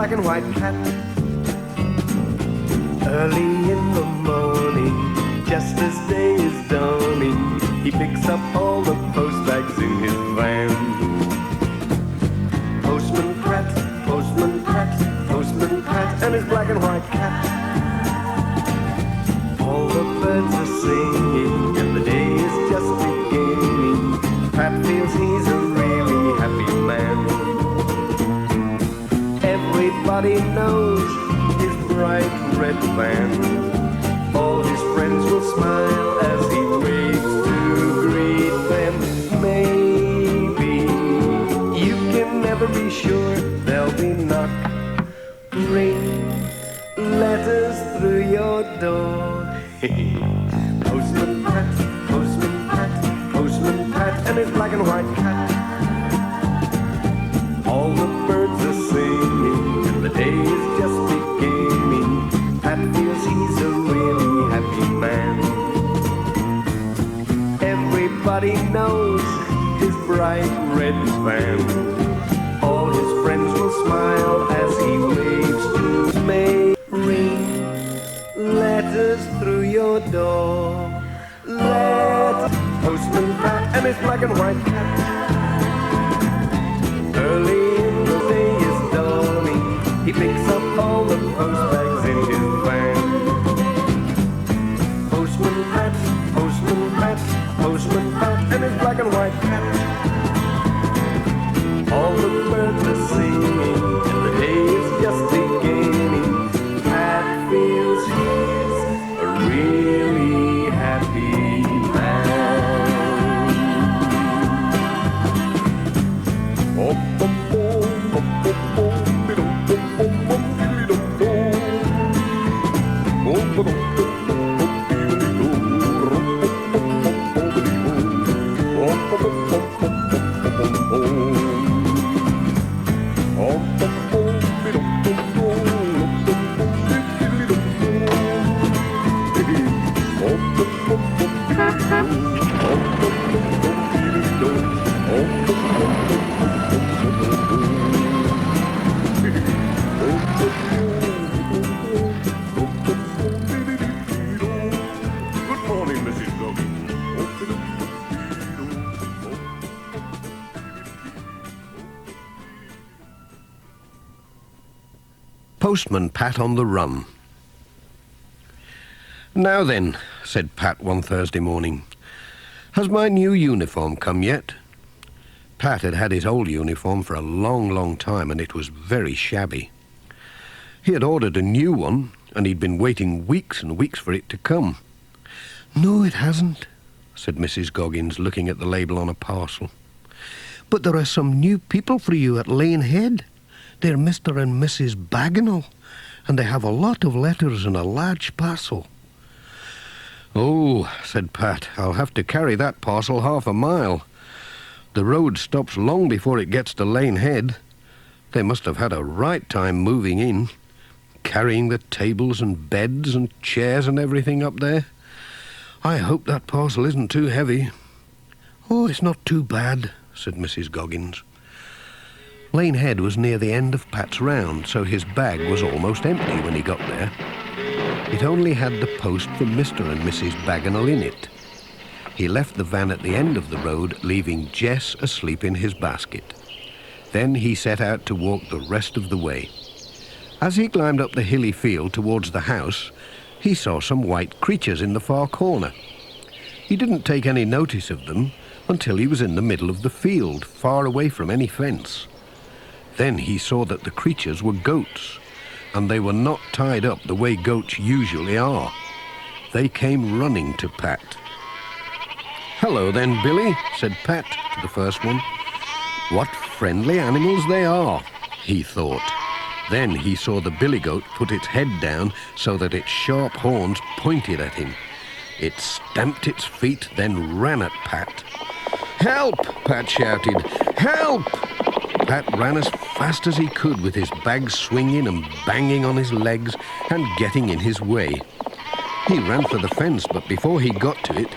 black and white cat. Early in the morning, just as day is dawning, he picks up all the post bags in his van. Postman Pat, Postman Pat, Postman Pat, and his black and white cat. All the birds are singing, and the day is just beginning. Pat feels he's a really happy man. Everybody knows his bright red van. All his friends will smile as he waves to greet them. Maybe you can never be sure there'll be knock, ring, letters through your door. Postman Pat, Postman Pat, Postman Pat, and his black and white cat. All the birds are singing, and the day is just beginning. Pat feels he's a really happy man. Everybody knows his bright red van. All his friends will smile as he waves to May. Ring letters through your door. Let Postman Pat and his black and white cat. Early in the day is dawning, he picks up all the post bags in his van. Postman Pat, Postman Pat, Postman Pat, and his black and white cat. All the birds are singing, and the day is just beginning. Pat feels he's a really happy man. Postman Pat on the run. "Now then," said Pat one Thursday morning, "has my new uniform come yet?" Pat had had his old uniform for a long, long time, and it was very shabby. He had ordered a new one, and he'd been waiting weeks and weeks for it to come. "No, it hasn't," said Mrs. Goggins, looking at the label on a parcel. "But there are some new people for you at Lane Head. They're Mr. and Mrs. Bagnall, and they have a lot of letters and a large parcel." "Oh," said Pat, "I'll have to carry that parcel half a mile. The road stops long before it gets to Lane Head. They must have had a right time moving in, carrying the tables and beds and chairs and everything up there. I hope that parcel isn't too heavy." "Oh, it's not too bad," said Mrs. Goggins. Lane Head was near the end of Pat's round, so his bag was almost empty when he got there. It only had the post for Mr. and Mrs. Bagnall in it. He left the van at the end of the road, leaving Jess asleep in his basket. Then he set out to walk the rest of the way. As he climbed up the hilly field towards the house, he saw some white creatures in the far corner. He didn't take any notice of them until he was in the middle of the field, far away from any fence. Then he saw that the creatures were goats, and they were not tied up the way goats usually are. They came running to Pat. "Hello then, Billy," said Pat to the first one. "What friendly animals they are," he thought. Then he saw the billy goat put its head down so that its sharp horns pointed at him. It stamped its feet, then ran at Pat. "Help!" Pat shouted. "Help!" Pat ran as fast as he could, with his bag swinging and banging on his legs and getting in his way. He ran for the fence, but before he got to it,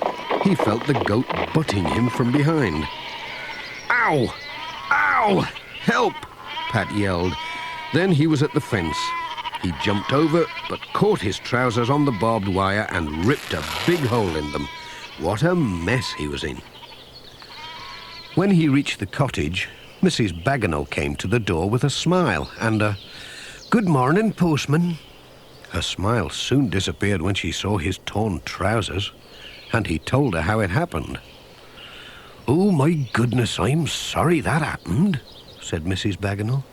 he felt the goat butting him from behind. "Ow! Ow! Help!" Pat yelled. Then he was at the fence. He jumped over, but caught his trousers on the barbed wire and ripped a big hole in them. What a mess he was in. When he reached the cottage, Mrs. Bagenal came to the door with a smile and a, "Good morning, postman." Her smile soon disappeared when she saw his torn trousers, and he told her how it happened. "Oh, my goodness, I'm sorry that happened," said Mrs. Bagenal.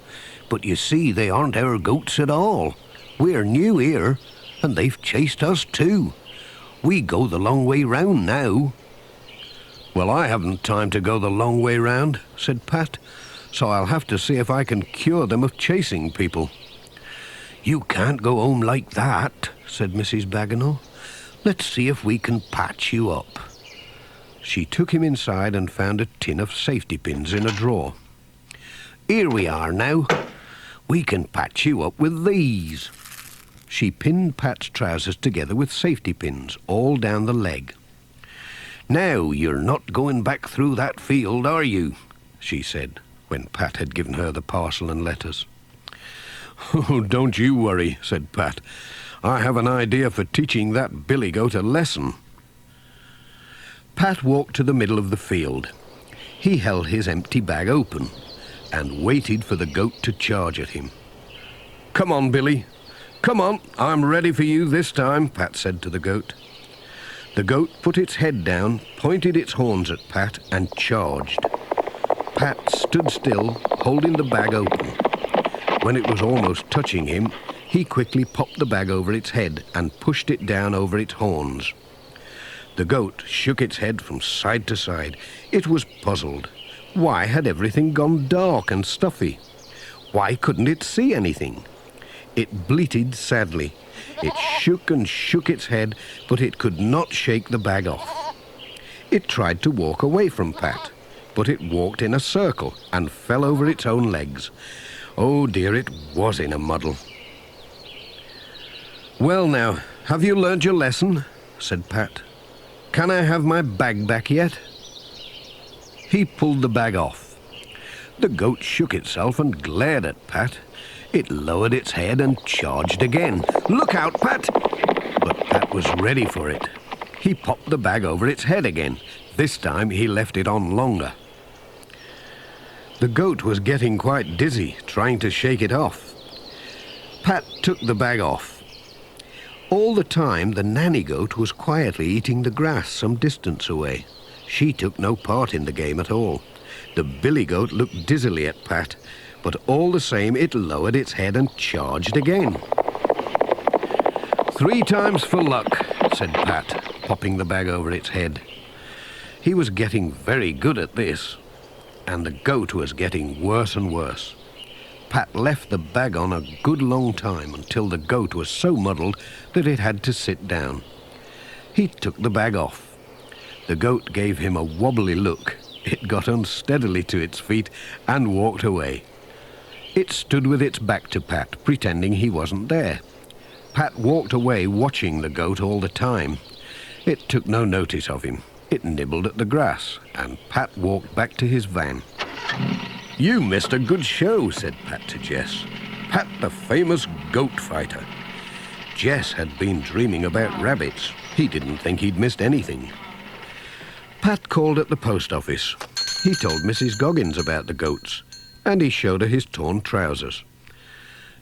"But you see, they aren't our goats at all. We're new here, and they've chased us too. We go the long way round now." "Well, I haven't time to go the long way round," said Pat, "so I'll have to see if I can cure them of chasing people." "You can't go home like that," said Mrs. Bagenal. "Let's see if we can patch you up." She took him inside and found a tin of safety pins in a drawer. "Here we are now. We can patch you up with these." She pinned Pat's trousers together with safety pins all down the leg. "Now you're not going back through that field, are you?" she said, when Pat had given her the parcel and letters. "Oh, don't you worry," said Pat. "I have an idea for teaching that billy goat a lesson." Pat walked to the middle of the field. He held his empty bag open and waited for the goat to charge at him. "Come on, Billy. Come on, I'm ready for you this time," Pat said to the goat. The goat put its head down, pointed its horns at Pat, and charged. Pat stood still, holding the bag open. When it was almost touching him, he quickly popped the bag over its head and pushed it down over its horns. The goat shook its head from side to side. It was puzzled. Why had everything gone dark and stuffy? Why couldn't it see anything? It bleated sadly. It shook and shook its head, but it could not shake the bag off. It tried to walk away from Pat, but it walked in a circle and fell over its own legs. Oh dear, it was in a muddle. "Well now, have you learned your lesson?" said Pat. "Can I have my bag back yet?" He pulled the bag off. The goat shook itself and glared at Pat. It lowered its head and charged again. "Look out, Pat!" But Pat was ready for it. He popped the bag over its head again. This time he left it on longer. The goat was getting quite dizzy, trying to shake it off. Pat took the bag off. All the time, the nanny goat was quietly eating the grass some distance away. She took no part in the game at all. The billy goat looked dizzily at Pat, but all the same it lowered its head and charged again. "3 times for luck," said Pat, popping the bag over its head. He was getting very good at this, and the goat was getting worse and worse. Pat left the bag on a good long time until the goat was so muddled that it had to sit down. He took the bag off. The goat gave him a wobbly look. It got unsteadily to its feet and walked away. It stood with its back to Pat, pretending he wasn't there. Pat walked away watching the goat all the time. It took no notice of him. It nibbled at the grass, and Pat walked back to his van. "You missed a good show," said Pat to Jess. Pat, the famous goat fighter. Jess had been dreaming about rabbits. He didn't think he'd missed anything. Pat called at the post office. He told Mrs. Goggins about the goats, and he showed her his torn trousers.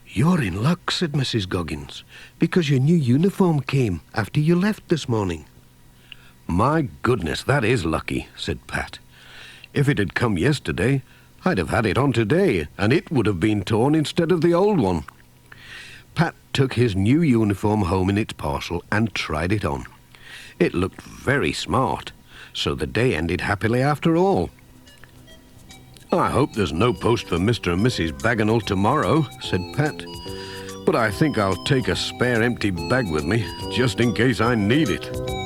"You're in luck," said Mrs. Goggins, "because your new uniform came after you left this morning." "My goodness, that is lucky," said Pat. "If it had come yesterday, I'd have had it on today, and it would have been torn instead of the old one." Pat took his new uniform home in its parcel and tried it on. It looked very smart, so the day ended happily after all. "I hope there's no post for Mr. and Mrs. Bagenal tomorrow," said Pat. "But I think I'll take a spare empty bag with me, just in case I need it."